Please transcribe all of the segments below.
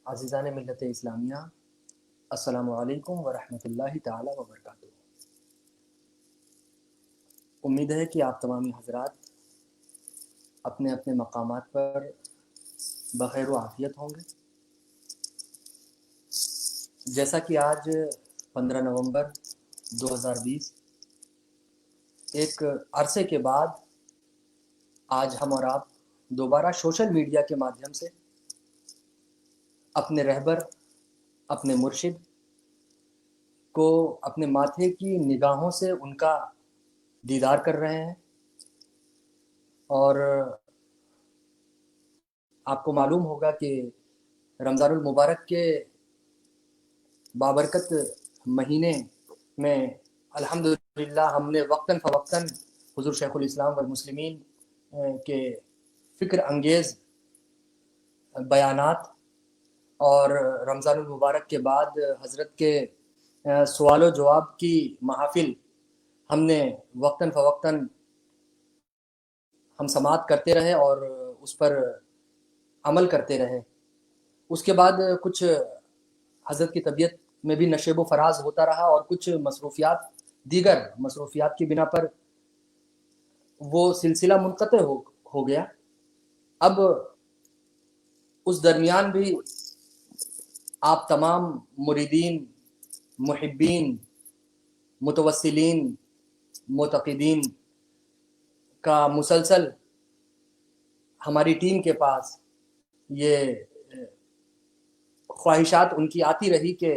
عزیزان ملت اسلامیہ، السلام علیکم ورحمۃ اللہ تعالی وبرکاتہ۔ امید ہے کہ آپ تمامی حضرات اپنے اپنے مقامات پر بخیر و عافیت ہوں گے۔ جیسا کہ آج 15 نومبر 2020 ایک عرصے کے بعد آج ہم اور آپ دوبارہ سوشل میڈیا کے مادھیم سے اپنے رہبر، اپنے مرشد کو اپنے ماتھے کی نگاہوں سے ان کا دیدار کر رہے ہیں، اور آپ کو معلوم ہوگا کہ رمضان المبارک کے بابرکت مہینے میں الحمدللہ ہم نے وقتاً فوقتاً حضور شیخ الاسلام والمسلمین کے فکر انگیز بیانات اور رمضان المبارک کے بعد حضرت کے سوال و جواب کی محافل ہم نے وقتاً فوقتاً ہم سماعت کرتے رہے اور اس پر عمل کرتے رہے۔ اس کے بعد کچھ حضرت کی طبیعت میں بھی نشیب و فراز ہوتا رہا اور کچھ دیگر مصروفیات کی بنا پر وہ سلسلہ منقطع ہو گیا۔ اب اس درمیان بھی آپ تمام مریدین، محبین، متوسلین، معتقدین کا مسلسل ہماری ٹیم کے پاس یہ خواہشات ان کی آتی رہی کہ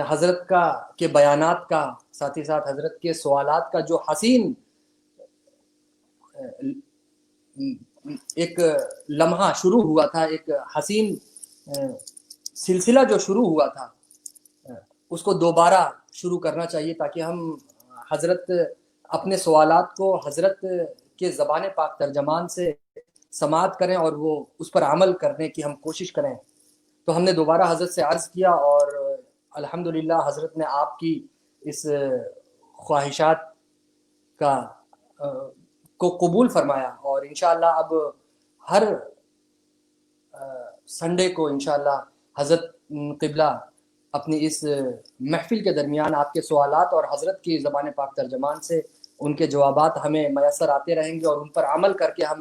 حضرت کے بیانات کا، ساتھ ہی ساتھ حضرت کے سوالات کا جو حسین ایک لمحہ شروع ہوا تھا، ایک حسین سلسلہ جو شروع ہوا تھا، اس کو دوبارہ شروع کرنا چاہیے تاکہ ہم حضرت اپنے سوالات کو حضرت کے زبان پاک ترجمان سے سماعت کریں اور وہ اس پر عمل کرنے کی ہم کوشش کریں۔ تو ہم نے دوبارہ حضرت سے عرض کیا اور الحمدللہ حضرت نے آپ کی اس خواہشات کو قبول فرمایا، اور انشاءاللہ اب ہر سنڈے کو انشاءاللہ حضرت قبلہ اپنی اس محفل کے درمیان آپ کے سوالات اور حضرت کی زبان پاک ترجمان سے ان کے جوابات ہمیں میسر آتے رہیں گے، اور ان پر عمل کر کے ہم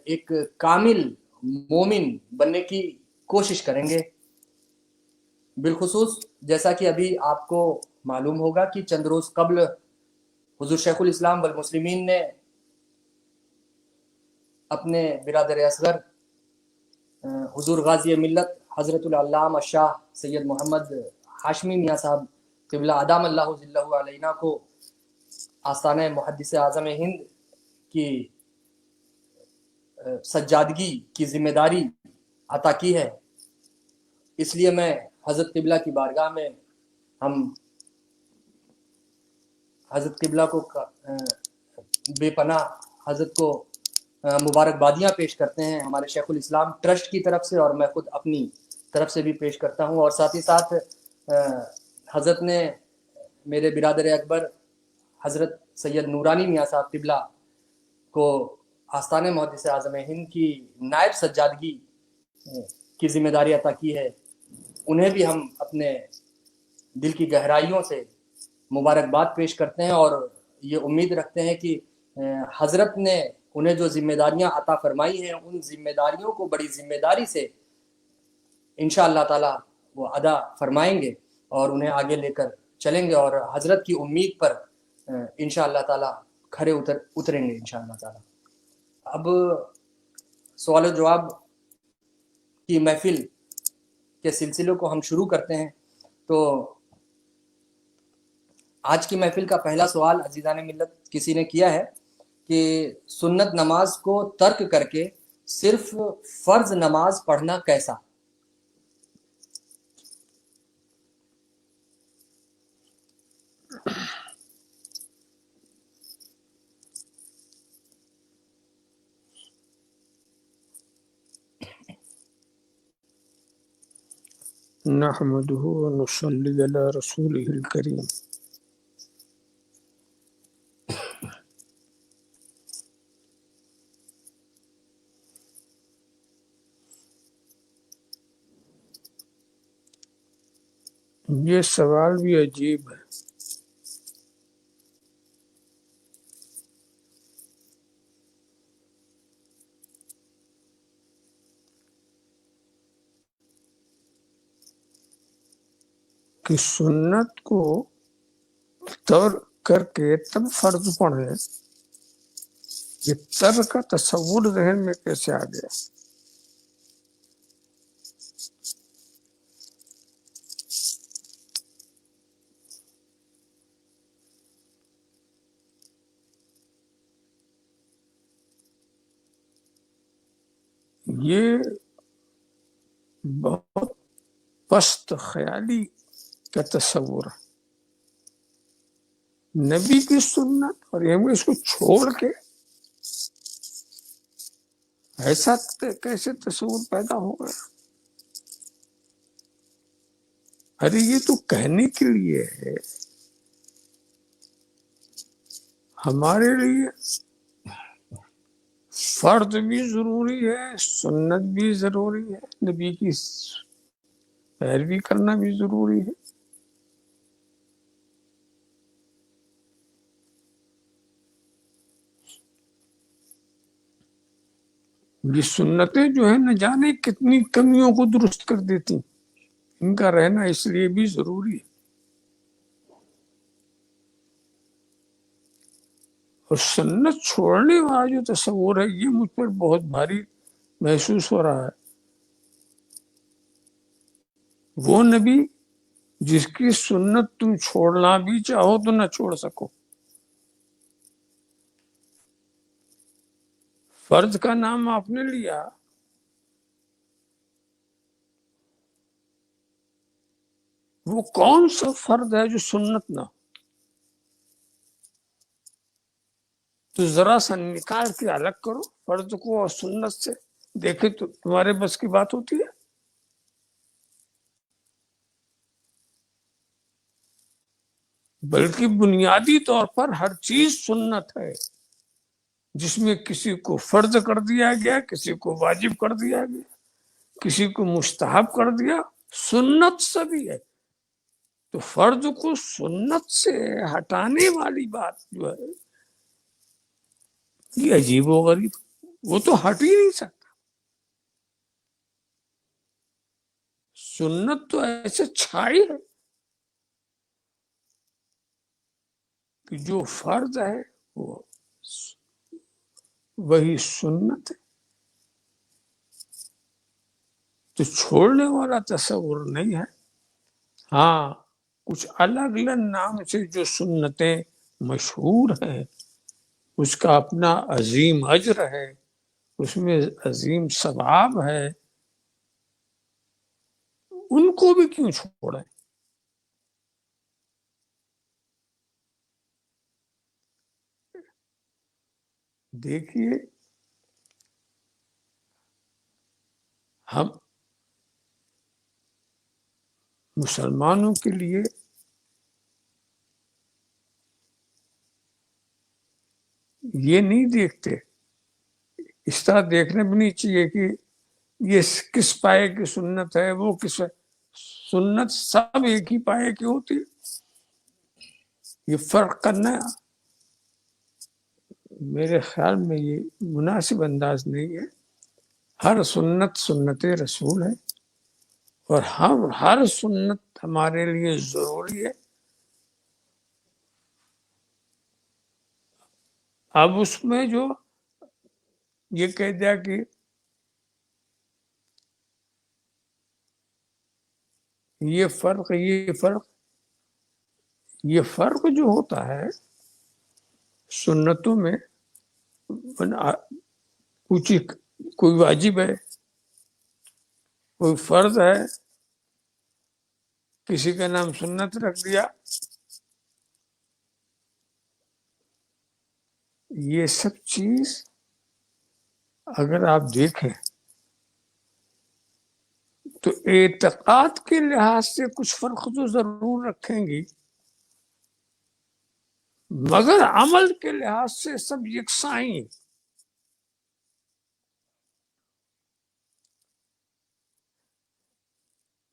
ایک کامل مومن بننے کی کوشش کریں گے۔ بالخصوص جیسا کہ ابھی آپ کو معلوم ہوگا کہ چند روز قبل حضور شیخ الاسلام والمسلمین نے اپنے برادر اصغر حضور غازی ملت حضرت العلامہ شاہ سید محمد ہاشمی میاں صاحب قبلہ ادام اللہ ظلہ علینا کو آستانہ محدث اعظم ہند کی سجادگی کی ذمہ داری عطا کی ہے۔ اس لیے میں حضرت قبلہ کی بارگاہ میں ہم حضرت قبلہ کو بے پناہ حضرت کو مبارکبادیاں پیش کرتے ہیں ہمارے شیخ الاسلام ٹرسٹ کی طرف سے، اور میں خود اپنی طرف سے بھی پیش کرتا ہوں، اور ساتھ ہی ساتھ حضرت نے میرے برادر اکبر حضرت سید نورانی میاں صاحب قبلہ کو آستانہ محدث اعظم ہند کی نائب سجادگی کی ذمہ داری عطا کی ہے۔ انہیں بھی ہم اپنے دل کی گہرائیوں سے مبارکباد پیش کرتے ہیں، اور یہ امید رکھتے ہیں کہ حضرت نے انہیں جو ذمہ داریاں عطا فرمائی ہیں ان ذمہ داریوں کو بڑی ذمہ داری سے انشاءاللہ تعالی وہ ادا فرمائیں گے اور انہیں آگے لے کر چلیں گے، اور حضرت کی امید پر انشاءاللہ تعالی کھرے اتریں گے انشاءاللہ تعالی۔ اب سوال و جواب کی محفل کے سلسلے کو ہم شروع کرتے ہیں۔ تو آج کی محفل کا پہلا سوال عزیزان ملت کسی نے کیا ہے کہ سنت نماز کو ترک کر کے صرف فرض نماز پڑھنا کیسا؟ نحمده ونصلي على رسوله الكريم۔ یہ سوال بھی عجیب ہے. کہ سنت کو ترک کر کے تب فرض پڑھے، یہ ترک کا تصور ذہن میں کیسے آ گیا؟ یہ بہت پست خیالی کا تصور ہے. نبی کی سنت اور ہم اس کو چھوڑ کے ایسا کیسے تصور پیدا ہو گیا؟ ارے یہ تو کہنے کے لیے ہے، ہمارے لیے فرض بھی ضروری ہے، سنت بھی ضروری ہے، نبی کی پیروی کرنا بھی ضروری ہے. یہ سنتیں جو ہے نہ جانے کتنی کمیوں کو درست کر دیتی، ان کا رہنا اس لیے بھی ضروری ہے. اور سنت چھوڑنے والا جو تصور ہے یہ مجھ پر بہت بھاری محسوس ہو رہا ہے. وہ نبی جس کی سنت تم چھوڑنا بھی چاہو تو نہ چھوڑ سکو، فرض کا نام آپ نے لیا، وہ کون سا فرض ہے جو سنت نہ ہو؟ تو ذرا سا نکال کے الگ کرو فرض کو اور سنت سے، دیکھے تو تمہارے بس کی بات ہوتی ہے؟ بلکہ بنیادی طور پر ہر چیز سنت ہے، جس میں کسی کو فرض کر دیا گیا، کسی کو واجب کر دیا گیا، کسی کو مستحب کر دیا، سنت سبھی ہے. تو فرض کو سنت سے ہٹانے والی بات جو ہے یہ عجیب و غریب، وہ تو ہٹ ہی نہیں سکتا. سنت تو ایسے چھائی ہے کہ جو فرض ہے وہ وہی سنت ہے. تو چھوڑنے والا تصور نہیں ہے. ہاں کچھ الگ الگ نام سے جو سنتیں مشہور ہیں، اس کا اپنا عظیم اجر ہے، اس میں عظیم ثواب ہے، ان کو بھی کیوں چھوڑیں؟ دیکھیے ہم مسلمانوں کے لیے یہ نہیں دیکھتے، اس طرح دیکھنے بھی نہیں چاہیے کہ یہ کس پائے کی سنت ہے، وہ کس سنت سب ایک ہی پائے کی ہوتی ہے. یہ فرق کرنا میرے خیال میں یہ مناسب انداز نہیں ہے. ہر سنت سنت رسول ہے اور ہر سنت ہمارے لیے ضروری ہے. اب اس میں جو یہ کہہ دیا کہ یہ فرق جو ہوتا ہے سنتوں میں، کچھ کوئی واجب ہے، کوئی فرض ہے، کسی کا نام سنت رکھ دیا. یہ سب چیز اگر آپ دیکھیں تو اعتقاد کے لحاظ سے کچھ فرق تو ضرور رکھیں گی، مگر عمل کے لحاظ سے سب یکساں ہی.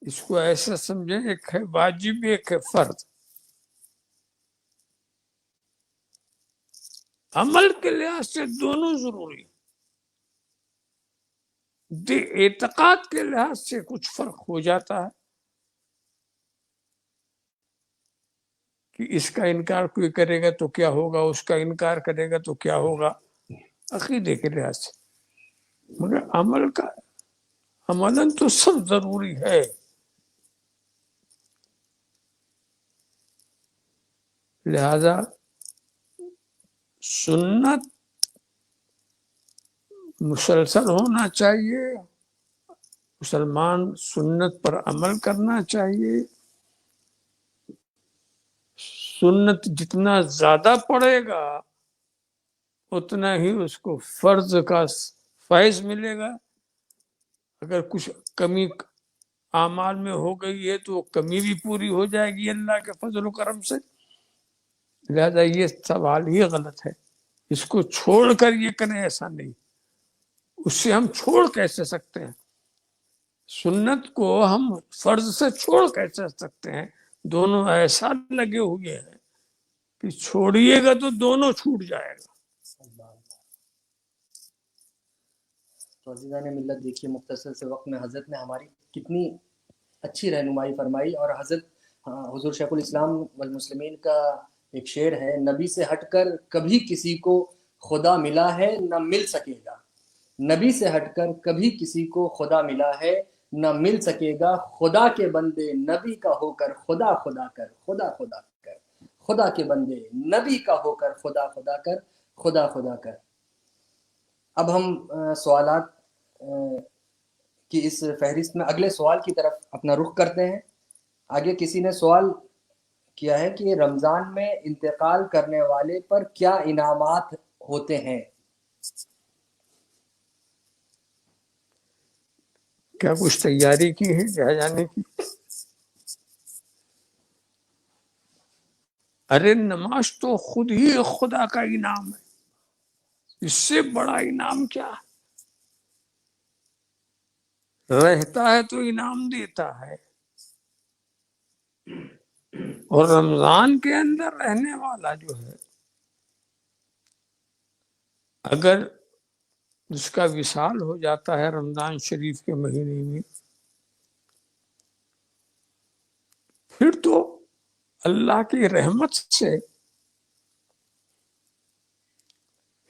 اس کو ایسا سمجھیں، ایک ہے واجب، ایک ہے فرض. عمل کے لحاظ سے دونوں ضروری. اعتقاد کے لحاظ سے کچھ فرق ہو جاتا ہے کہ اس کا انکار کوئی کرے گا تو کیا ہوگا، اس کا انکار کرے گا تو کیا ہوگا، عقیدے کے لحاظ سے. مگر عمل کا عملاً تو سب ضروری ہے. لہذا سنت مسلسل ہونا چاہیے، مسلمان سنت پر عمل کرنا چاہیے. سنت جتنا زیادہ پڑھے گا اتنا ہی اس کو فرض کا فیض ملے گا. اگر کچھ کمی اعمال میں ہو گئی ہے تو وہ کمی بھی پوری ہو جائے گی اللہ کے فضل و کرم سے. لہذا یہ سوال ہی غلط ہے. اس کو چھوڑ کر یہ کریں، ایسا نہیں. اس سے ہم چھوڑ کیسے سکتے ہیں؟ سنت کو ہم فرض سے چھوڑ کیسے سکتے ہیں؟ دونوں ایسا لگے ہوئے ہیں کہ چھوڑیے گا تو دونوں چھوٹ جائے گا. تو عزیزان ملت دیکھیے، مختصر سے وقت میں حضرت نے ہماری کتنی اچھی رہنمائی فرمائی. اور حضرت حضور شیخ الاسلام والمسلمین کا ایک شعر ہے، نبی سے ہٹ کر کبھی کسی کو خدا ملا ہے نہ مل سکے گا. نبی سے ہٹ کر کبھی کسی کو خدا ملا ہے نہ مل سکے گا. خدا کے بندے نبی کا ہو کر خدا خدا کر، خدا خدا کر. خدا کے بندے نبی کا ہو کر خدا خدا کر، خدا خدا کر. اب ہم سوالات کی اس فہرست میں اگلے سوال کی طرف اپنا رخ کرتے ہیں. آگے کسی نے سوال کیا ہے کہ رمضان میں انتقال کرنے والے پر کیا انعامات ہوتے ہیں؟ کیا کچھ تیاری کی ہے جہاں جانے کی؟ ارے نماز تو خود ہی خدا کا انعام ہے، اس سے بڑا انعام کیا ہے؟ رہتا ہے تو انعام دیتا ہے، اور رمضان کے اندر رہنے والا جو ہے اگر اس کا وصال ہو جاتا ہے رمضان شریف کے مہینے میں، پھر تو اللہ کی رحمت سے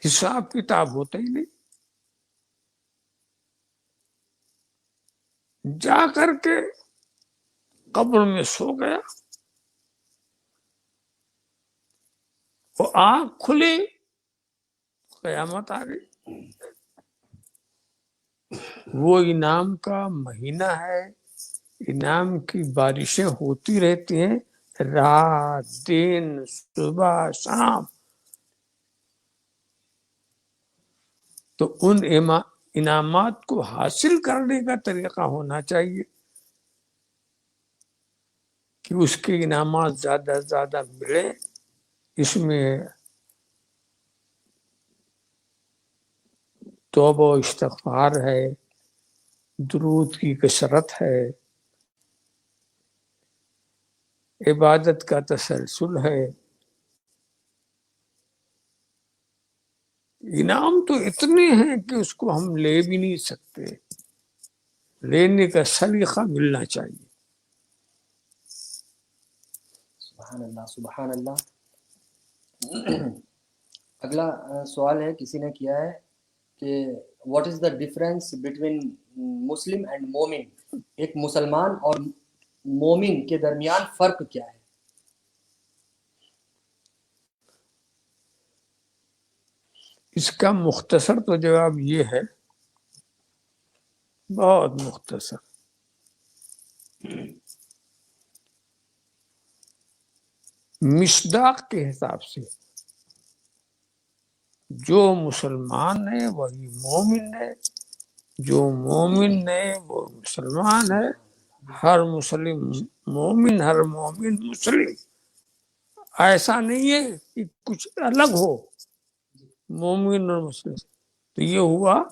حساب کتاب ہوتا ہی نہیں. جا کر کے قبر میں سو گیا، وہ آنکھ کھلی، قیامت آ گئی. وہ انعام کا مہینہ ہے، انعام کی بارشیں ہوتی رہتی ہیں رات دن صبح شام. تو ان انعامات کو حاصل کرنے کا طریقہ ہونا چاہیے کہ اس کے انعامات زیادہ سے زیادہ ملے. اس میں توبہ و استغفار ہے، درود کی کثرت ہے، عبادت کا تسلسل ہے. انعام تو اتنے ہیں کہ اس کو ہم لے بھی نہیں سکتے، لینے کا سلیقہ ملنا چاہیے. سبحان اللہ، سبحان اللہ. اگلا سوال ہے، کسی نے کیا ہے کہ what is the difference between Muslim and مومن؟ ایک مسلمان اور مومن کے درمیان فرق کیا ہے؟ اس کا مختصر تو جواب یہ ہے، بہت مختصر. مصداق کے حساب سے جو مسلمان ہے وہی مومن ہے، جو مومن ہے وہ مسلمان ہے. ہر مسلم مومن، ہر مومن مسلم. ایسا نہیں ہے کہ کچھ الگ ہو مومن اور مسلم. تو یہ ہوا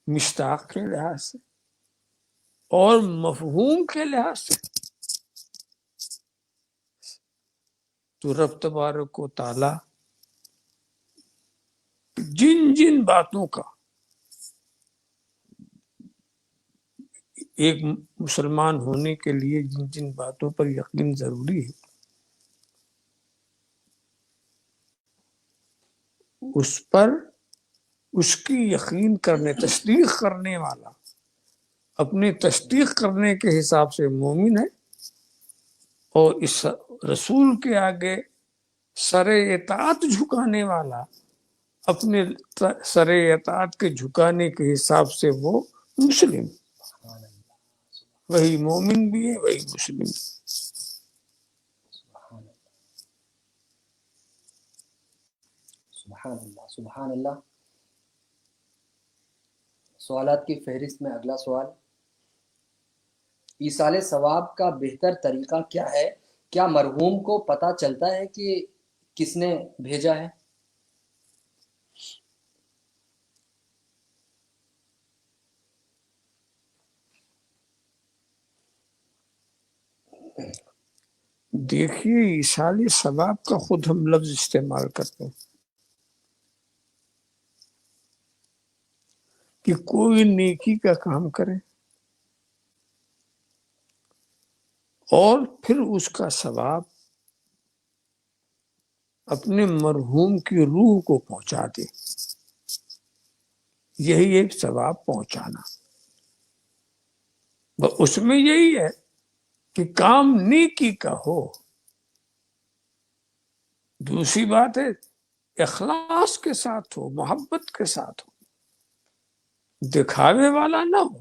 مصداق کے لحاظ سے. اور مفہوم کے لحاظ سے تو رب تبارک و تعالی جن جن باتوں کا ایک مسلمان ہونے کے لیے جن جن باتوں پر یقین ضروری ہے، اس پر اس کی یقین کرنے، تصدیق کرنے والا اپنی تصدیق کرنے کے حساب سے مومن ہے، اور اس رسول کے آگے سر اطاعت جھکانے والا اپنے سر اطاعت کے جھکانے کے حساب سے وہ مسلم، وہی مومن بھی ہے وہی مسلم بھی۔ سبحان اللہ سبحان اللہ۔ سوالات کی فہرست میں اگلا سوال، ایصال ثواب کا بہتر طریقہ کیا ہے؟ کیا مرحوم کو پتہ چلتا ہے کہ کس نے بھیجا ہے؟ دیکھیے، ایصال ثواب کا خود ہم لفظ استعمال کرتے ہیں کہ کوئی نیکی کا کام کرے اور پھر اس کا ثواب اپنے مرحوم کی روح کو پہنچا دے، یہی ایک ثواب پہنچانا۔ اس میں یہی ہے کہ کام نیکی کا ہو، دوسری بات ہے اخلاص کے ساتھ ہو، محبت کے ساتھ ہو، دکھاوے والا نہ ہو۔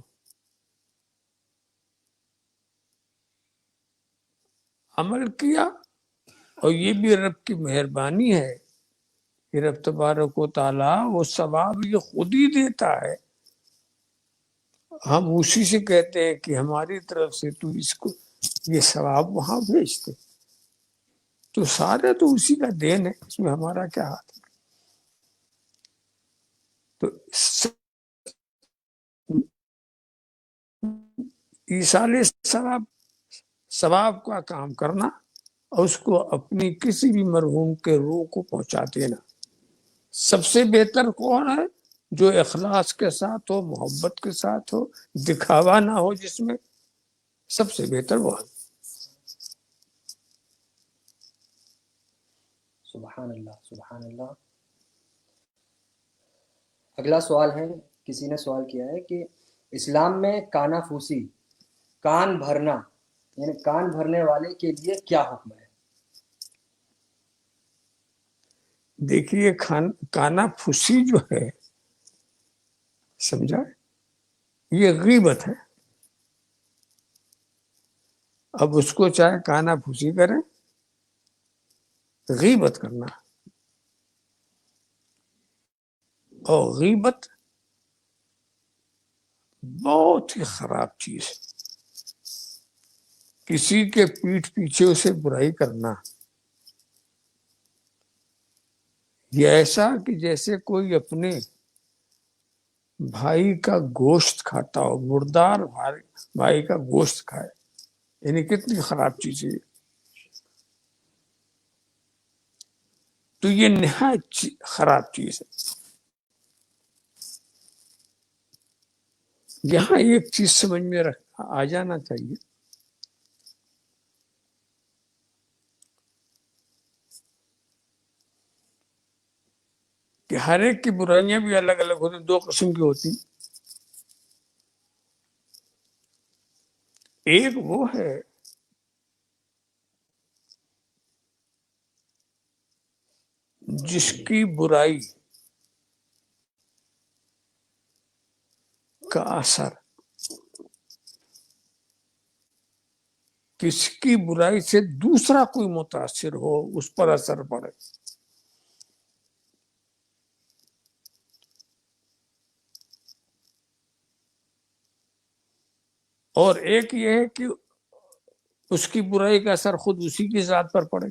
عمل کیا، اور یہ بھی رب کی مہربانی ہے کہ رب تبارک و تعالیٰ وہ ثواب یہ خود ہی دیتا ہے، ہم اسی سے کہتے ہیں کہ ہماری طرف سے تو اس کو یہ ثواب وہاں بھیج دے، تو سارے تو اسی کا دین ہے، اس میں ہمارا کیا ہاتھ ہے؟ تو ایصال ثواب کا کام کرنا اور اس کو اپنی کسی بھی مرحوم کے روح کو پہنچا دینا، سب سے بہتر کون ہے؟ جو اخلاص کے ساتھ ہو، محبت کے ساتھ ہو، دکھاوا نہ ہو جس میں، سب سے بہتر وہ ہے۔ سبحان اللہ سبحان اللہ۔ اگلا سوال ہے، کسی نے سوال کیا ہے کہ اسلام میں کانا پھوسی، کان بھرنا، یعنی کان بھرنے والے کے لیے کیا حکم ہے؟ دیکھیے، کانا پھوسی جو ہے، سمجھا، یہ غیبت ہے۔ اب اس کو چاہے کانا پھوسی کریں، غیبت کرنا، اور غیبت بہت ہی خراب چیز ہے۔ کسی کے پیٹھ پیچھے اسے برائی کرنا، یہ ایسا کہ جیسے کوئی اپنے بھائی کا گوشت کھاتا ہو، مردار بھائی کا گوشت کھائے، یعنی کتنی خراب چیز ہے۔ تو یہ نہایت خراب چیز ہے۔ یہاں ایک چیز سمجھ میں آ جانا چاہیے کہ ہر ایک کی برائیاں بھی الگ الگ ہوتی، دو قسم کی ہوتی۔ ایک وہ ہے جس کی برائی کا اثر کس کی برائی سے دوسرا کوئی متاثر ہو، اس پر اثر پڑے، اور ایک یہ ہے کہ اس کی برائی کا اثر خود اسی کی ذات پر پڑے۔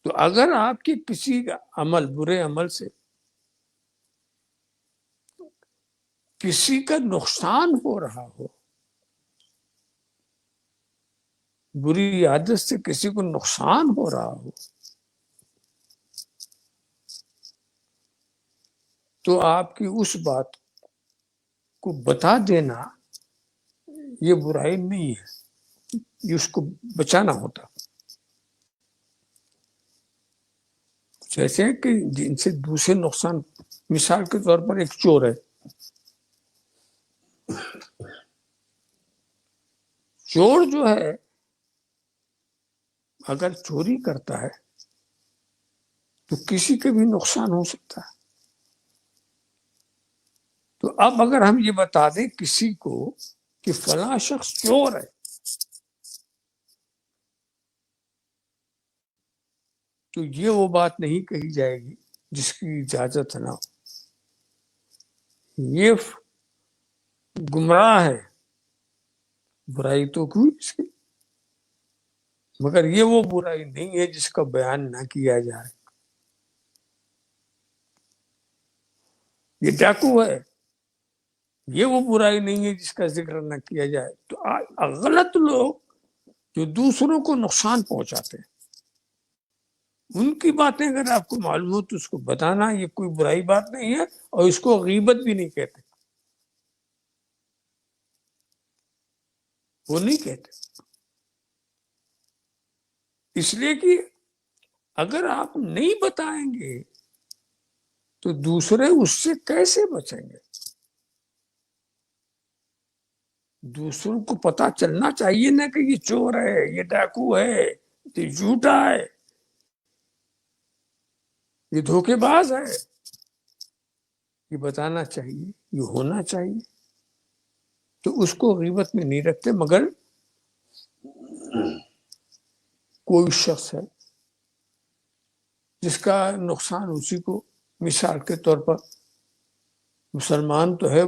تو اگر آپ کے کسی کا عمل، برے عمل سے کسی کا نقصان ہو رہا ہو، بری عادت سے کسی کو نقصان ہو رہا ہو، تو آپ کی اس بات کو بتا دینا یہ برائی نہیں ہے، یہ اس کو بچانا ہوتا. جیسے کہ جن سے دوسرے نقصان، مثال کے طور پر ایک چور ہے، چور جو ہے اگر چوری کرتا ہے تو کسی کے بھی نقصان ہو سکتا ہے. تو اب اگر ہم یہ بتا دیں کسی کو کہ فلاں شخص چور ہے، تو یہ وہ بات نہیں کہی جائے گی جس کی اجازت نہ ہو. یہ گمراہ ہے، برائی تو کوئی اس کی، مگر یہ وہ برائی نہیں ہے جس کا بیان نہ کیا جائے. یہ ڈاکو ہے، یہ وہ برائی نہیں ہے جس کا ذکر نہ کیا جائے. تو غلط لوگ جو دوسروں کو نقصان پہنچاتے ہیں، ان کی باتیں اگر آپ کو معلوم ہو تو اس کو بتانا، یہ کوئی برائی بات نہیں ہے، اور اس کو غیبت بھی نہیں کہتے، وہ نہیں کہتے. اس لیے کہ اگر آپ نہیں بتائیں گے تو دوسرے اس سے کیسے بچیں گے؟ دوسروں کو پتا چلنا چاہیے نا کہ یہ چور ہے، یہ ڈاکو ہے، یہ جھوٹا ہے، یہ دھوکے باز ہے. یہ بتانا چاہیے، یہ ہونا چاہیے. تو اس کو غیبت میں نہیں رکھتے، مگر کوئی شخص ہے جس کا نقصان اسی کو، مثال کے طور پر مسلمان تو ہے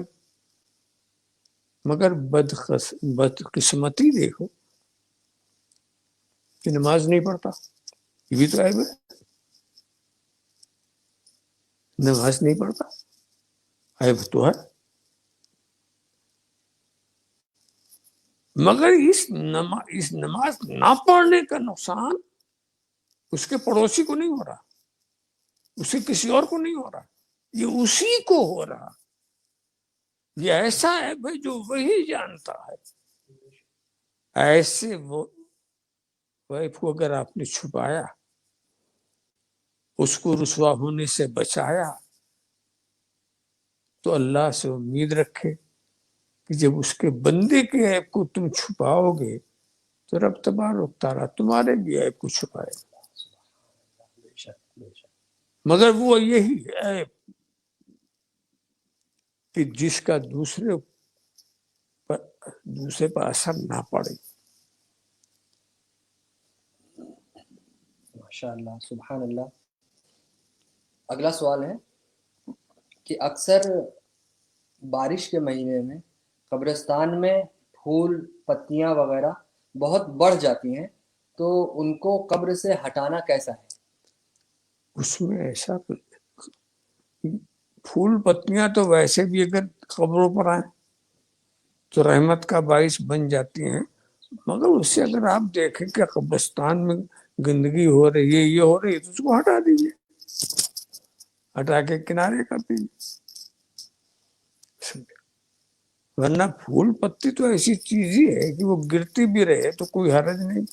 مگر بدقسمتی دیکھو کہ نماز نہیں پڑھتا، یہ بھی تو عیب ہے. نماز نہیں پڑھتا، عیب تو ہے، مگر اس نماز نہ پڑھنے کا نقصان اس کے پڑوسی کو نہیں ہو رہا، اسے کسی اور کو نہیں ہو رہا، یہ اسی کو ہو رہا. یہ ایسا ہے بھائی جو وہی جانتا ہے. ایسے وہ وائف کو اگر آپ نے چھپایا، اس کو رسوا ہونے سے بچایا، تو اللہ سے امید رکھے کہ جب اس کے بندے کے عیب کو تم چھپاؤ گے تو رب تبارک تعالیٰ تمہارے بھی عیب کو چھپائے گا. مگر وہ یہی عیب کہ جس کا دوسرے پر اثر نہ پڑے. ماشاء اللہ، سبحان اللہ. اگلا سوال ہے کہ اکثر بارش کے مہینے میں قبرستان میں پھول پتیاں وغیرہ بہت بڑھ جاتی ہیں، تو ان کو قبر سے ہٹانا کیسا ہے؟ اس میں ایسا پھول پتیاں تو ویسے بھی اگر قبروں پر آئیں تو رحمت کا باعث بن جاتی ہیں، مگر اس سے اگر آپ دیکھیں کہ قبرستان میں گندگی ہو رہی ہے، یہ ہو رہی ہے، تو اس کو ہٹا دیجیے، ہٹا کے کنارے کر دیجیے. ورنہ پھول پتی تو ایسی چیز ہی ہے کہ وہ گرتی بھی رہے تو کوئی حرج نہیں،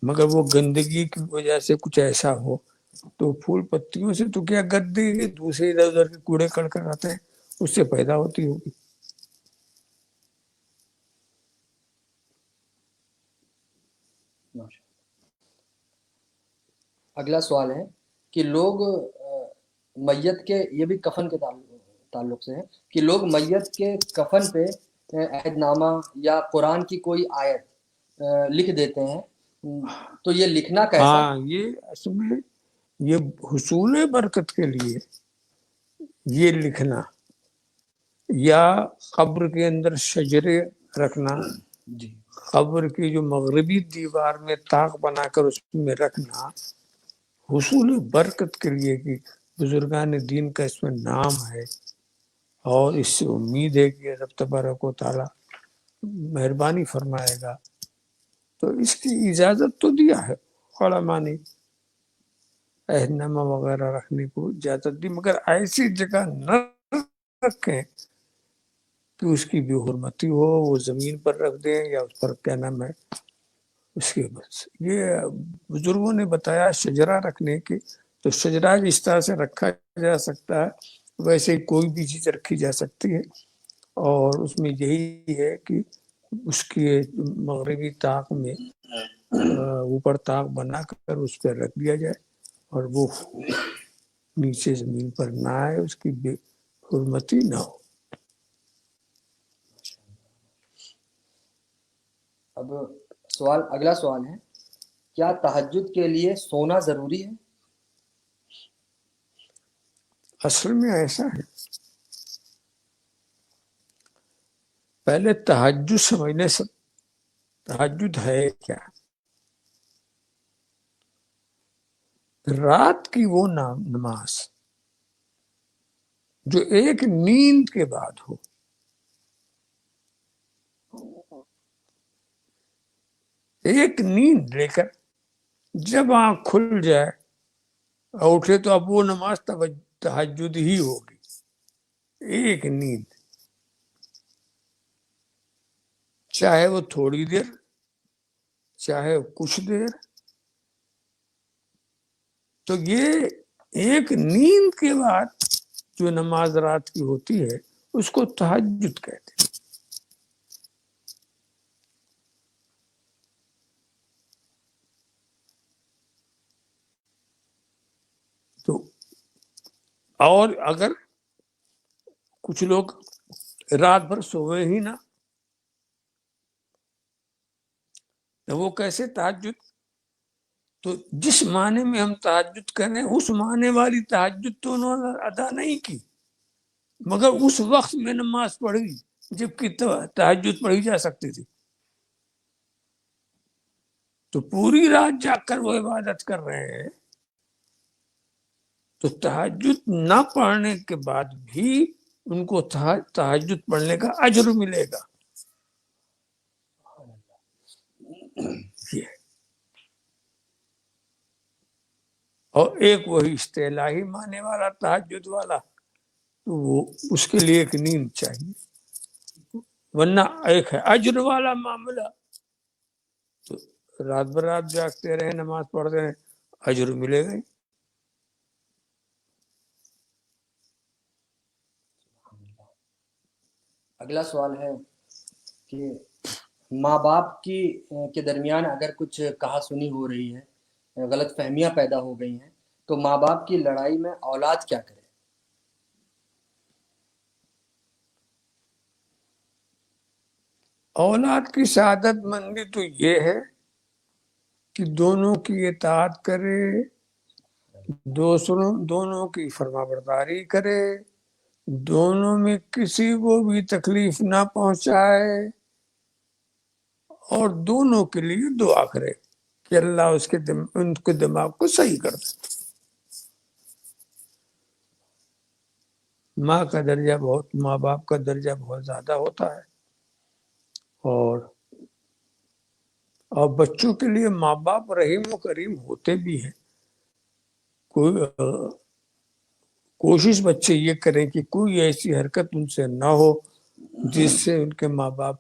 مگر وہ گندگی کی وجہ سے کچھ ایسا ہو تو پھول پتیوں سے تو کیا گندگی دوسرے ادھر ادھر کے کوڑے کڑکڑ آتے ہیں اس سے پیدا ہوتی ہوگی. اگلا سوال ہے کہ لوگ میت کے، یہ بھی کفن کے تعلق سے ہے، کہ لوگ میت کے کفن پہ عہد نامہ یا قرآن کی کوئی آیت لکھ دیتے ہیں، تو یہ لکھنا کیسا؟ ہاں، یہ اصل میں یہ حصول برکت کے لیے یہ لکھنا، یا قبر کے اندر شجرے رکھنا، جی قبر کی جو مغربی دیوار میں طاق بنا کر اس میں رکھنا حصول برکت کے لیے کہ بزرگان دین کا اس میں نام ہے، اور اس سے امید ہے کہ رب تبارک و تعالی مہربانی فرمائے گا، تو اس کی اجازت تو دیا ہے علماء نے، عہد نامہ وغیرہ رکھنے کو اجازت دی، مگر ایسی جگہ نہ رکھیں کہ اس کی بے حرمتی ہو، وہ زمین پر رکھ دیں یا اس پر کیا نام ہے اس کے بس۔ یہ بزرگوں نے بتایا شجرہ رکھنے کی، تو شجرہ جس طرح سے رکھا جا سکتا ہے ویسے کوئی بھی چیز رکھی جا سکتی ہے، اور اس میں یہی ہے کہ اس کی مغربی طاق میں اوپر طاق بنا کر اس پہ رکھ دیا جائے اور وہ نیچے زمین پر نہ آئے، اس کی بے حرمتی نہ ہو۔ اب اگلا سوال ہے، کیا تہجد کے لیے سونا ضروری ہے؟ اصل میں ایسا ہے، پہلے تہجد سمجھنے سے، تہجد ہے کیا؟ رات کی وہ نماز جو ایک نیند کے بعد ہو، ایک نیند لے کر جب آنکھ کھل جائے اور اٹھے تو اب وہ نماز تہجد ہی ہوگی، ایک نیند، چاہے وہ تھوڑی دیر چاہے کچھ دیر، تو یہ ایک نیند کے بعد جو نماز رات کی ہوتی ہے اس کو تہجد کہتے ہیں۔ تو اور اگر کچھ لوگ رات بھر سوئے ہی نہ، تو وہ کیسے تہجد؟ تو جس معنی میں ہم تہجد کریں اس معنی والی تہجد تو انہوں نے ادا نہیں کی، مگر اس وقت میں نماز پڑھی جبکہ تہجد پڑھی جا سکتی تھی، تو پوری رات جاگ کر وہ عبادت کر رہے ہیں، تو تہجد نہ پڑھنے کے بعد بھی ان کو تہجد پڑھنے کا اجر ملے گا۔ یہ اور ایک وہی اصطلاحی معنی والا تہجد والا، تو وہ اس کے لیے ایک نیند چاہیے، ورنہ ایک ہے اجر والا معاملہ، تو رات بھر رات جاگتے رہے نماز پڑھتے رہے اجر ملے گا ہی۔ اگلا سوال ہے کہ ماں باپ کے درمیان اگر کچھ کہا سنی ہو رہی ہے، غلط فہمیاں پیدا ہو گئی ہیں، تو ماں باپ کی لڑائی میں اولاد کیا کرے؟ اولاد کی سعادت مندی تو یہ ہے کہ دونوں کی اطاعت کرے، دونوں کی فرما برداری کرے، دونوں میں کسی کو بھی تکلیف نہ پہنچائے، اور دونوں کے لیے دعا کرے کہ اللہ ان کے دماغ کو صحیح کر دے۔ ماں باپ کا درجہ بہت زیادہ ہوتا ہے، اور بچوں کے لیے ماں باپ رحیم و کریم ہوتے بھی ہیں۔ کوشش بچے یہ کریں کہ کوئی ایسی حرکت ان سے نہ ہو جس سے ان کے ماں باپ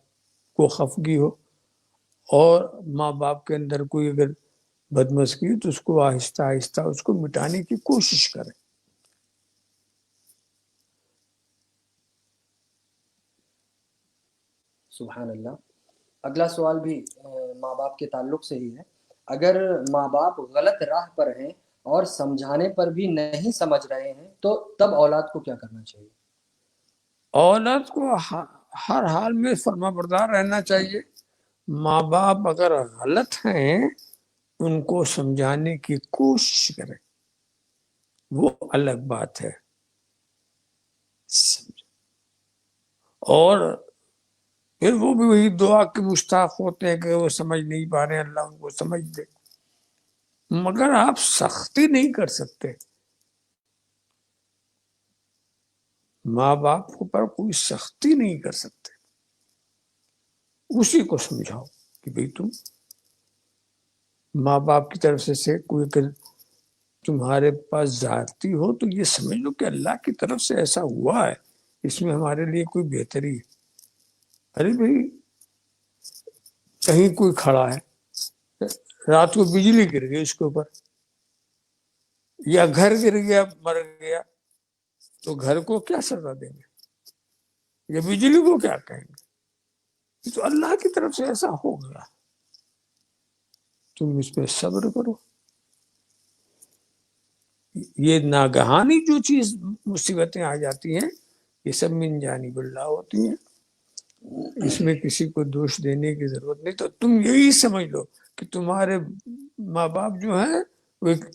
کو خفگی ہو، اور ماں باپ کے اندر کوئی اگر بدمزگی تو اس کو آہستہ آہستہ اس کو مٹانے کی کوشش کریں۔ سبحان اللہ۔ اگلا سوال بھی ماں باپ کے تعلق سے ہی ہے، اگر ماں باپ غلط راہ پر ہیں اور سمجھانے پر بھی نہیں سمجھ رہے ہیں تو تب اولاد کو کیا کرنا چاہیے؟ اولاد کو ہر حال میں فرما بردار رہنا چاہیے۔ ماں باپ اگر غلط ہیں ان کو سمجھانے کی کوشش کریں، وہ الگ بات ہے، اور پھر وہ بھی وہی دعا کے مشتاق ہوتے ہیں کہ وہ سمجھ نہیں پا رہے ہیں، اللہ ان کو سمجھ دے، مگر آپ سختی نہیں کر سکتے. ماں باپ پر کوئی سختی نہیں کر سکتے. اسی کو سمجھاؤ کہ بھئی تم ماں باپ کی طرف سے کوئی اگر تمہارے پاس ذاتی ہو تو یہ سمجھ لو کہ اللہ کی طرف سے ایسا ہوا ہے، اس میں ہمارے لیے کوئی بہتری ہے. ارے بھائی کہیں کوئی کھڑا ہے، رات کو بجلی گر گئی اس کے اوپر، یا گھر گر گیا مر گیا، تو گھر کو کیا سزا دیں گے یا بجلی کو کیا کہیں گے؟ تو اللہ کی طرف سے ایسا ہو گیا، تم اس پہ صبر کرو. یہ ناگہانی جو چیز مصیبتیں آ جاتی ہیں یہ سب من جانب اللہ ہوتی ہیں، اس میں کسی کو دوش دینے کی ضرورت نہیں. تو تم یہی سمجھ لو کہ تمہارے ماں باپ جو ہیں وہ ایک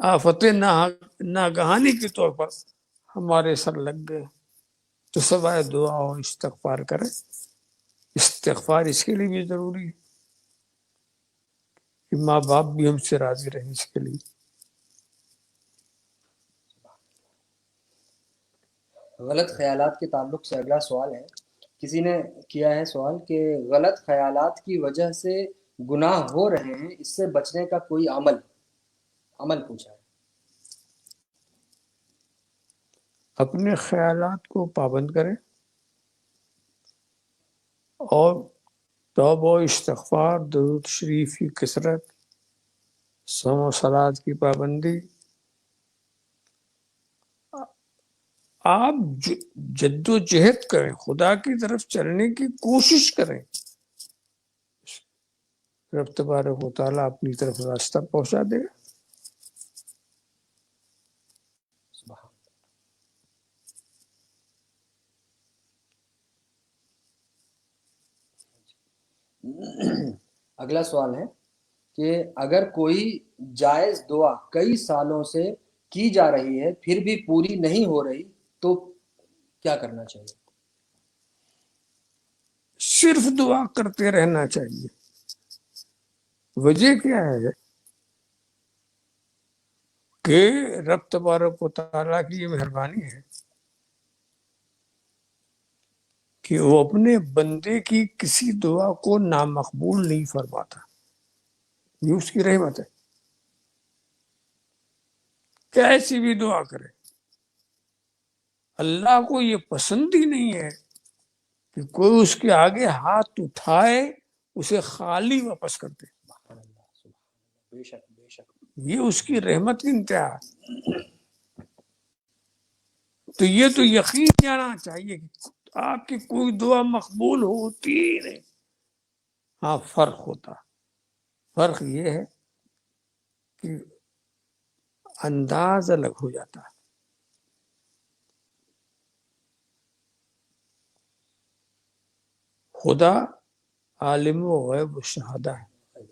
آفت ناگہانی کے طور پر ہمارے سر لگ گئے، تو سوائے دعا اور استغفار کریں. استغفار اس کے لیے بھی ضروری ہے کہ ماں باپ بھی ہم سے راضی رہیں. اس کے لیے غلط خیالات کے تعلق سے اگلا سوال ہے. کسی نے کیا ہے سوال کہ غلط خیالات کی وجہ سے گناہ ہو رہے ہیں، اس سے بچنے کا کوئی عمل پوچھا ہے. اپنے خیالات کو پابند کریں اور توبہ و استغفار، درود شریف کی کثرت، صوم و صلات کی پابندی. آپ جد و جہد کریں، خدا کی طرف چلنے کی کوشش کریں، رب تبارک و تعالیٰ اپنی طرف راستہ پہنچا دے گا. اگلا سوال ہے کہ اگر کوئی جائز دعا کئی سالوں سے کی جا رہی ہے پھر بھی پوری نہیں ہو رہی تو کیا کرنا چاہیے؟ صرف دعا کرتے رہنا چاہیے. وجہ کیا ہے کہ رب تبارک و تعالیٰ کی یہ مہربانی ہے کہ وہ اپنے بندے کی کسی دعا کو نامقبول نہیں فرماتا. یہ اس کی رحمت ہے. کیسی بھی دعا کرے، اللہ کو یہ پسند ہی نہیں ہے کہ کوئی اس کے آگے ہاتھ اٹھائے اسے خالی واپس کر دے. بے شک بے شک. یہ اس کی رحمت کی انتہا ہے. تو یہ تو یقین جانا چاہیے کہ آپ کی کوئی دعا مقبول ہوتی ہی نہیں. ہاں فرق ہوتا، فرق یہ ہے کہ انداز الگ ہو جاتا ہے. خدا عالم و غیب و شہادہ ہے،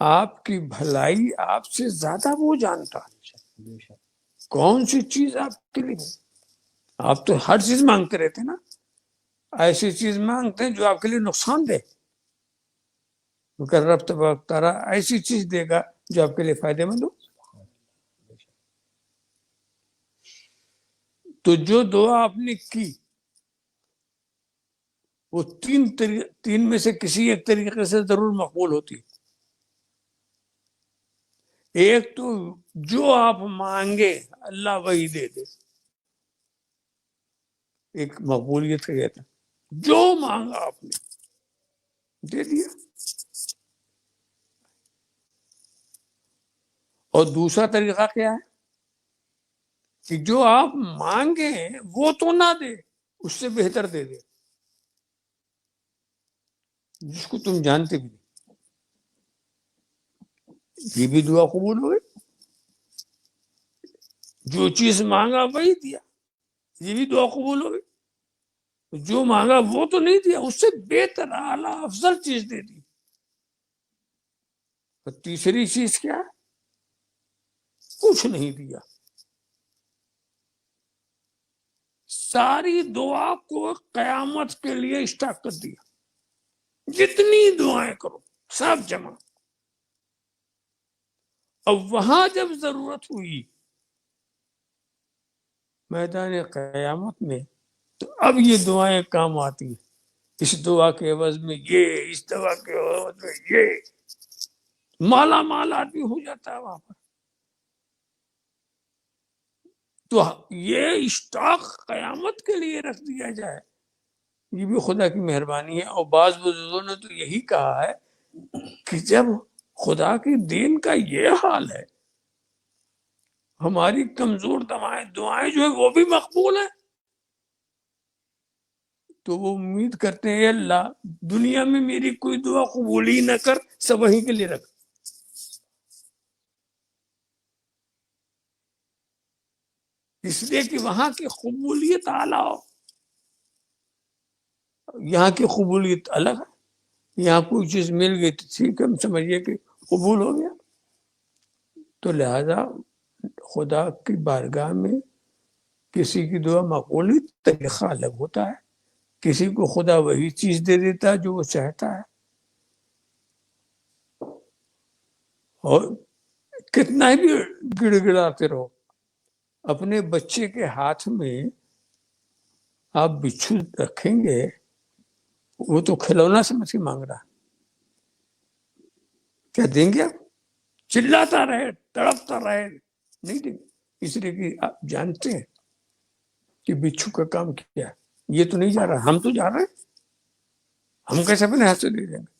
آپ کی بھلائی آپ سے زیادہ وہ جانتا ہے. کون سی چیز آپ کے لیے؟ آپ تو ہر چیز مانگتے رہتے نا، ایسی چیز مانگتے ہیں جو آپ کے لیے نقصان دے، مگر رب تبارک تعالیٰ ایسی چیز دے گا جو آپ کے لیے فائدہ مند ہو. تو جو دعا آپ نے کی وہ تین میں سے کسی ایک طریقے سے ضرور مقبول ہوتی. ایک تو جو آپ مانگے اللہ وہی دے دے، ایک مقبولیت کا کہتا ہے جو مانگا آپ نے دے دیا. اور دوسرا طریقہ کیا ہے کہ جو آپ مانگے وہ تو نہ دے، اس سے بہتر دے دے جس کو تم جانتے بھی نہیں. یہ بھی دعا قبول ہوئے. جو چیز مانگا وہی دیا، یہ بھی دعا قبول ہوگی. جو مانگا وہ تو نہیں دیا، اس سے بہتر اعلیٰ افضل چیز دے دی. اور تیسری چیز کیا؟ کچھ نہیں دیا، ساری دعا کو قیامت کے لیے اسٹاک کر دیا، جتنی دعائیں کرو سب جمع. اب وہاں جب ضرورت ہوئی میدان قیامت میں تو اب یہ دعائیں کام آتی ہیں. اس دعا کے عوض میں یہ، اس دعا کے عوض میں یہ، مالا مال آدمی ہو جاتا ہے وہاں پر. تو یہ اسٹاک قیامت کے لیے رکھ دیا جائے، یہ بھی خدا کی مہربانی ہے. اور بعض بزرگوں نے تو یہی کہا ہے کہ جب خدا کی دین کا یہ حال ہے، ہماری کمزور دعائیں جو ہیں وہ بھی مقبول ہیں، تو وہ امید کرتے ہیں اللہ دنیا میں میری کوئی دعا قبول ہی نہ کر، سب وہیں کے لیے رکھ. اس لیے کہ وہاں کی قبولیت اعلیٰ ہو. یہاں کی قبولیت الگ ہے. یہاں کوئی چیز مل گئی تو ٹھیک ہے، ہم سمجھیے کہ قبول ہو گیا. تو لہذا خدا کی بارگاہ میں کسی کی دعا مقبول طریقہ الگ ہوتا ہے. کسی کو خدا وہی چیز دے دیتا ہے جو وہ چاہتا ہے. اور کتنا ہی بھی گڑ گڑاتے رہو، اپنے بچے کے ہاتھ میں آپ بچھو رکھیں گے، وہ تو کھلونا سمجھ کے مانگ رہا ہے، کیا دیں گے آپ؟ چلاتا رہے، تڑپتا رہے، نہیں دیں گے. اس لیے کہ آپ جانتے ہیں کہ بچھو کا کام کیا ہے. یہ تو نہیں جا رہا، ہم تو جا رہے ہیں، ہم کیسے اپنے ہاتھ سے دے دیں گے؟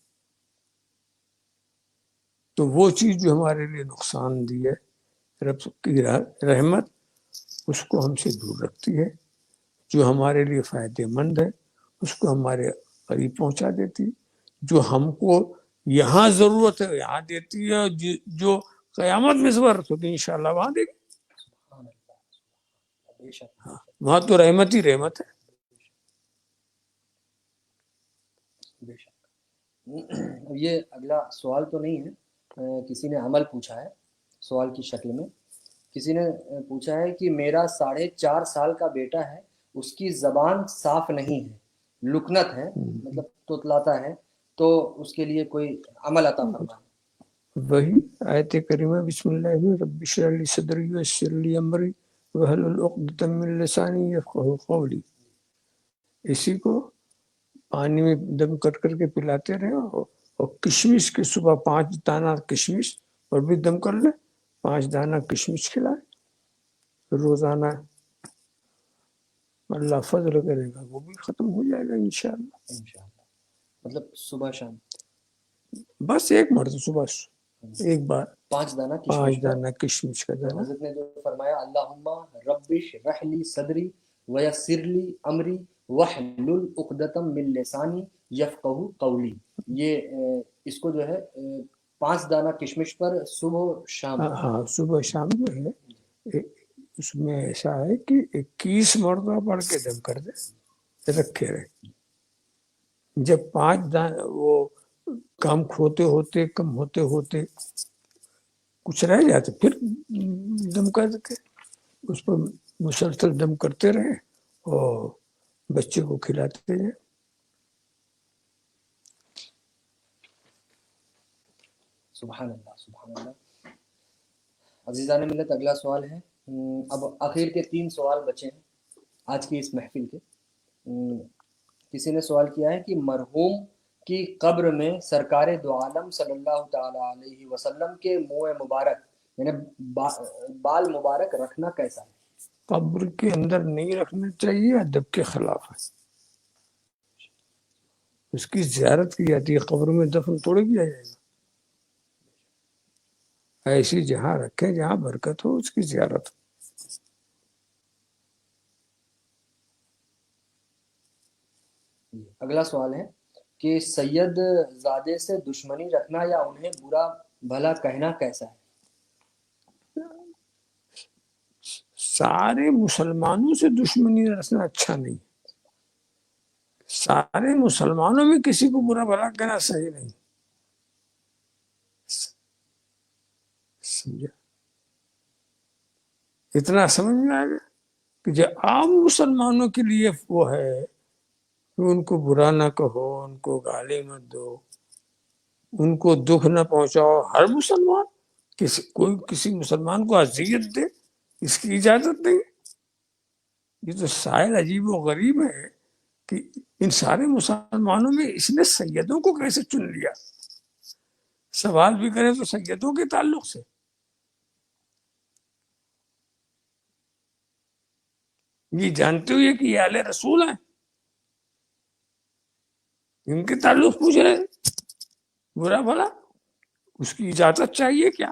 تو وہ چیز جو ہمارے لیے نقصان دی ہے، رب کی رحمت اس کو ہم سے دور رکھتی ہے. جو ہمارے لیے فائدہ مند ہے اس کو ہمارے قریب پہنچا دیتی، جو ہم کو یہاں ضرورت ہے یہاں دیتی ہے، جو قیامت میں ضرورت ہوگی انشاءاللہ وہاں دے گی. سبحان اللہ، بے شک. وہاں تو رحمت ہی رحمت ہے. بے شک. اب یہ اگلا سوال تو نہیں ہے، کسی نے عمل پوچھا ہے سوال کی شکل میں. کسی نے پوچھا ہے کہ میرا 4.5 سال کا بیٹا ہے، اس کی زبان صاف نہیں ہے، لکنت ہے، مطلب توتلاتا ہے، تو اس کے لیے کوئی عمل عطا فرمائے. وہی آیت کریمہ بسم اللہ رب اشرح لی صدری ویسر لی امری واحلل عقدۃ من لسانی یفقہوا قولی. اسی کو پانی میں دم کر کر کے پلاتے رہے، اور کشمش کے صبح 5 دانہ کشمش اور بھی دم کر لے، 5 دانہ کشمش کھلائے روزانہ، اللہ فضل کرے گا وہ بھی ختم ہو جائے گا انشاءاللہ. انشاءاللہ. مطلب صبح شام بس ایک مرتبہ صبح ایک بار 5 دانہ 5 کشمش کا. دانہ کشمش کا تو دانہ. حضرت نے جو فرمایا اللہم رب اشرح لی صدری ویسر لی امری واحلل عقدۃ من لسانی یفقہوا قولی، یہ اس کو جو ہے 5 دانہ کشمش پر صبح و شام. ہاں صبح شام جو ہے اس میں ایسا ہے کہ 21 مرتبہ پڑھ کے دم کر دے، رکھے رہے. جب 5 دانہ وہ کم ہوتے ہوتے کم ہوتے ہوتے کچھ رہ جاتے پھر دم کر کے اس پر مسلسل دم کرتے رہے اور بچے کو کھلاتے جائیں. سبحان اللہ، سبحان اللہ. عزیزان ملت، اگلا سوال ہے، اب آخر کے 3 سوال بچے ہیں آج کی اس محفل کے. کسی نے سوال کیا ہے کہ مرحوم کی قبر میں سرکار دو عالم صلی اللہ تعالی علیہ وسلم کے منہ مبارک یعنی بال مبارک رکھنا کیسا ہے؟ قبر کے اندر نہیں رکھنا چاہیے، ادب کے خلاف ہے. اس کی زیارت کی جاتی ہے، قبر میں دفن توڑ کیا جائے گا. ایسی جہاں رکھیں جہاں برکت ہو اس کی زیارت ہو. اگلا سوال ہے کہ سید زادے سے دشمنی رکھنا یا انہیں برا بھلا کہنا کیسا ہے؟ سارے مسلمانوں سے دشمنی رکھنا اچھا نہیں. سارے مسلمانوں میں کسی کو برا بھلا کہنا صحیح نہیں. سمجھا؟ اتنا سمجھ میں آ گیا کہ جو عام مسلمانوں کے لیے وہ ہے کہ ان کو برا نہ کہو، ان کو گالی مت دو، ان کو دکھ نہ پہنچاؤ. ہر مسلمان کوئی کسی مسلمان کو اذیت دے اس کی اجازت نہیں. یہ تو سائل عجیب و غریب ہے کہ ان سارے مسلمانوں میں اس نے سیدوں کو کیسے چن لیا. سوال بھی کرے تو سیدوں کے تعلق سے. یہ جانتے ہوئے کہ یہ اہل رسول ہیں، ان کے تعلق پوچھ رہے ہیں. برا بھلا اس کی اجازت چاہیے کیا؟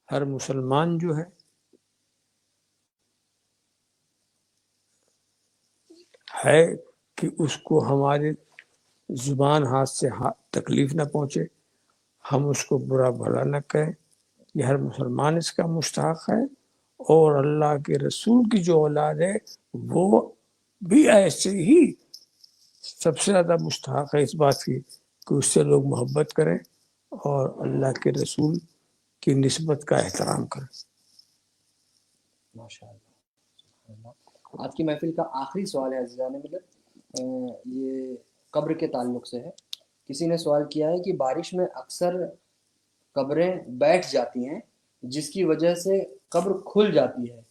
ہر مسلمان جو ہے کہ اس کو ہمارے زبان ہاتھ سے تکلیف نہ پہنچے، ہم اس کو برا بھلا نہ کہیں. یہ ہر مسلمان اس کا مستحق ہے، اور اللہ کے رسول کی جو اولاد ہے وہ بھی ایسے ہی سب سے زیادہ مستحق ہے اس بات کی کہ اس سے لوگ محبت کریں اور اللہ کے رسول کی نسبت کا احترام کریں. ماشاء اللہ. آج کی محفل کا آخری سوال ہے عزیزان ملت، یہ قبر کے تعلق سے ہے. کسی نے سوال کیا ہے کہ بارش میں اکثر قبریں بیٹھ جاتی ہیں جس کی وجہ سے قبر کھل جاتی ہے،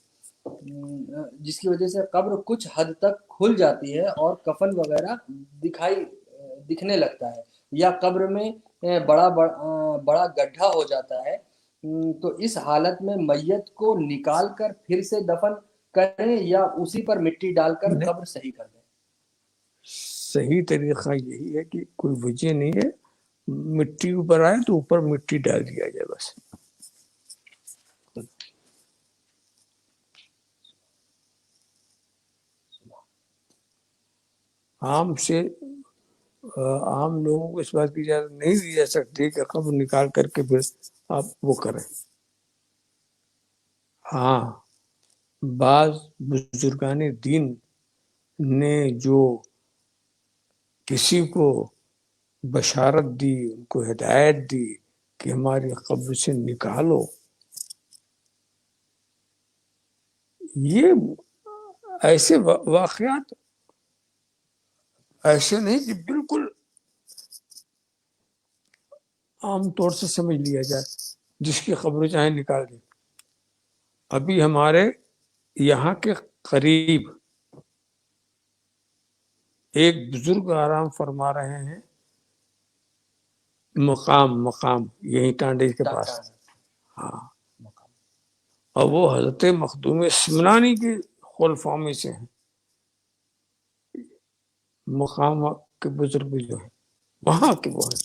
جس کی وجہ سے قبر کچھ حد تک کھل جاتی ہے اور کفن وغیرہ دکھنے لگتا ہے، یا قبر میں بڑا گڈھا ہو جاتا ہے. تو اس حالت میں میت کو نکال کر پھر سے دفن کریں یا اسی پر مٹی ڈال کر قبر صحیح کر دیں؟ صحیح طریقہ یہی ہے کہ کوئی وجہ نہیں ہے، مٹی اوپر آئے تو اوپر مٹی ڈال دیا جائے بس. عام لوگوں کو اس بات کی اجازت نہیں دی جا سکتی کہ قبر نکال کر کے پھر آپ وہ کریں. ہاں، بعض بزرگان دین نے جو کسی کو بشارت دی، ان کو ہدایت دی کہ ہماری قبر سے نکالو، یہ ایسے واقعات ایسے نہیں کہ بالکل عام طور سے سمجھ لیا جائے جس کی قبر چاہے نکال دیں. ابھی ہمارے یہاں کے قریب ایک بزرگ آرام فرما رہے ہیں، مقام یہی ٹانڈے کے پاس. ہاں، اور وہ حضرت مخدوم سمنانی کے خلفاء میں سے ہیں. مقام کے بزرگ جو ہیں وہاں کے وہ ہیں.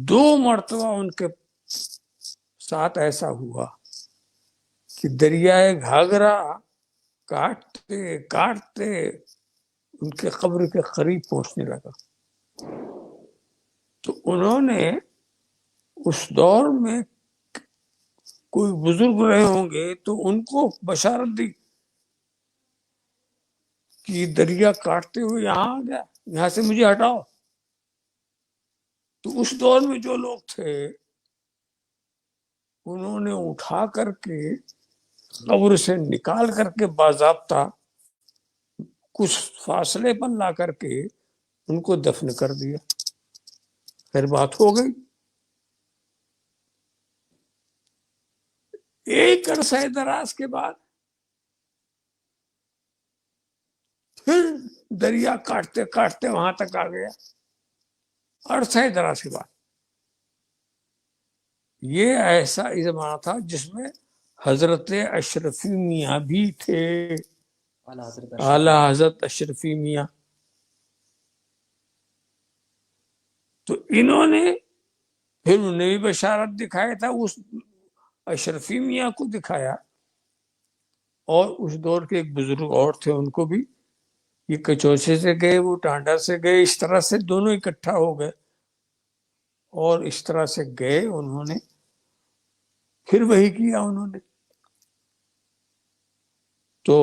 2 مرتبہ ان کے ساتھ ایسا ہوا کہ دریائے گھاگرا کاٹتے کاٹتے ان کے قبر کے قریب پہنچنے لگا. تو انہوں نے اس دور میں کوئی بزرگ رہے ہوں گے تو ان کو بشارت دی کہ دریا کاٹتے ہوئے یہاں آ گیا، یہاں سے مجھے ہٹاؤ. تو اس دور میں جو لوگ تھے انہوں نے اٹھا کر کے قبر سے نکال کر کے باضابطہ کچھ فاصلے پر لا کر کے ان کو دفن کر دیا. پھر بات ہو گئی. ایک عرصہ دراز کے بعد پھر دریا کاٹتے کاٹتے وہاں تک آ گیا. عرصہ دراز کے بعد یہ ایسا زمانہ تھا جس میں حضرت اشرفی میاں بھی تھے، اعلی حضرت اشرفی میاں. تو انہوں نے پھر انہیں بھی بشارت دکھایا تھا، اس اشرفی میاں کو دکھایا، اور اس دور کے ایک بزرگ اور تھے ان کو بھی. یہ کچوچے سے گئے، وہ ٹانڈا سے گئے، اس طرح سے دونوں اکٹھا ہو گئے اور اس طرح سے گئے. انہوں نے پھر وہی کیا. انہوں نے تو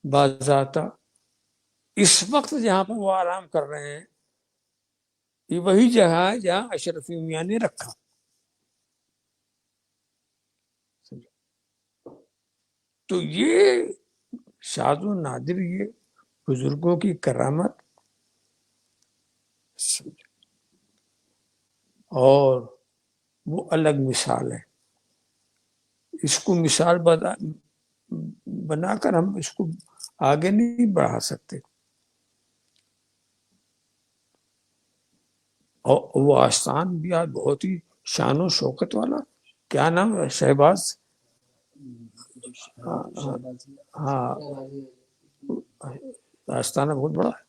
باضابطہ اس وقت جہاں پر وہ آرام کر رہے ہیں یہ وہی جگہ ہے جہاں اشرفی میاں نے رکھا. تو یہ شاذ و نادر، یہ بزرگوں کی کرامت، اور وہ الگ مثال ہے. اس کو مثال بنا کر ہم اس کو آگے نہیں بڑھا سکتے. اور وہ آستان بھی آج بہت ہی شان و شوکت والا. کیا نام ہے؟ شہباز. ہاں، آستانہ بہت بڑا ہے.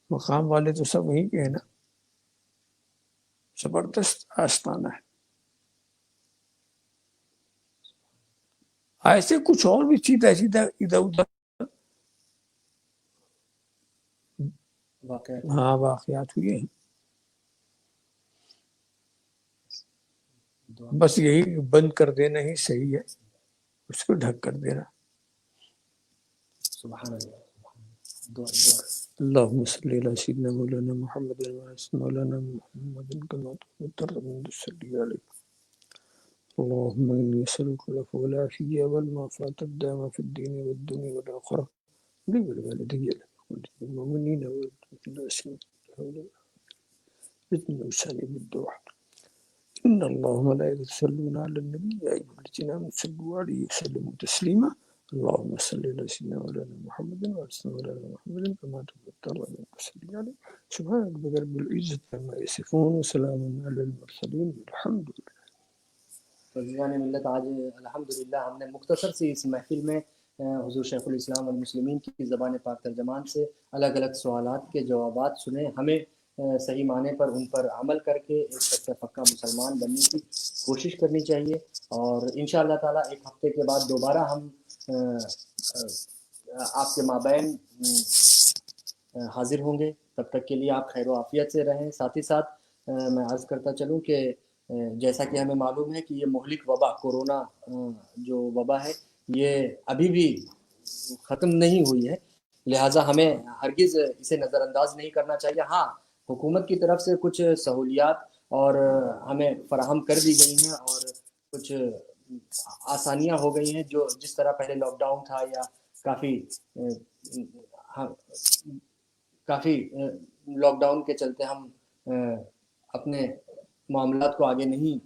مقام والے تو سب وہیں کے ہیں نا. زبردست آستانہ ہے. ایسے کچھ اور بھی سیدھا سیدھا ادھر ادھر واقعات ہوئے ہیں. بس یہی بند کر دینا ہی صحیح ہے، اس کو ڈھک کر دینا. سبحان اللہ. اللهم صل على سيدنا مولانا محمد وعلى مولانا محمد كما تصلي عليه. اللهم إني أسألك العفو والعافية والمعافاة الدائمة في الدين والدنيا والآخرة لي ولوالدي والمؤمنين والناس بإذن وسالي بالدعاء. إن الله وملائكته يصلون على النبي يا أيها الذين آمنوا صلوا عليه وسلموا تسليما. اللهم صل على سيدنا مولانا محمد وعلى مولانا محمد كما تبارك وتسلم عليه. سبحان ربك رب العزة عما يصفون وسلام على المرسلين والحمد لله. فضیلان ملت، آج الحمدللہ ہم نے مختصر سی اس محفل میں حضور شیخ الاسلام والمسلمین کی زبان پاک ترجمان سے الگ الگ سوالات کے جوابات سنے. ہمیں صحیح معنی پر ان پر عمل کر کے ایک سچا پکا مسلمان بننے کی کوشش کرنی چاہیے. اور انشاءاللہ تعالیٰ ایک ہفتے کے بعد دوبارہ ہم آپ کے مابین حاضر ہوں گے. تب تک کے لیے آپ خیر و عافیت سے رہیں. ساتھ ہی ساتھ میں عرض کرتا چلوں کہ جیسا کہ ہمیں معلوم ہے کہ یہ مہلک وبا کورونا جو وبا ہے یہ ابھی بھی ختم نہیں ہوئی ہے، لہٰذا ہمیں ہرگز اسے نظر انداز نہیں کرنا چاہیے. ہاں، حکومت کی طرف سے کچھ سہولیات اور ہمیں فراہم کر دی گئی ہیں اور کچھ آسانیاں ہو گئی ہیں. جو جس طرح پہلے لاک ڈاؤن تھا یا کافی لاک ڈاؤن کے چلتے ہم اپنے معاملات کو آگے نہیں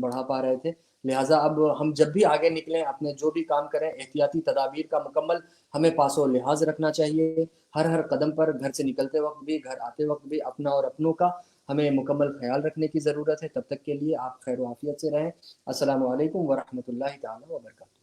بڑھا پا رہے تھے، لہٰذا اب ہم جب بھی آگے نکلیں اپنے جو بھی کام کریں احتیاطی تدابیر کا مکمل ہمیں پاس و لحاظ رکھنا چاہیے. ہر قدم پر گھر سے نکلتے وقت بھی گھر آتے وقت بھی اپنا اور اپنوں کا ہمیں مکمل خیال رکھنے کی ضرورت ہے. تب تک کے لیے آپ خیر و عافیت سے رہیں. السلام علیکم ورحمۃ اللہ تعالیٰ وبرکاتہ.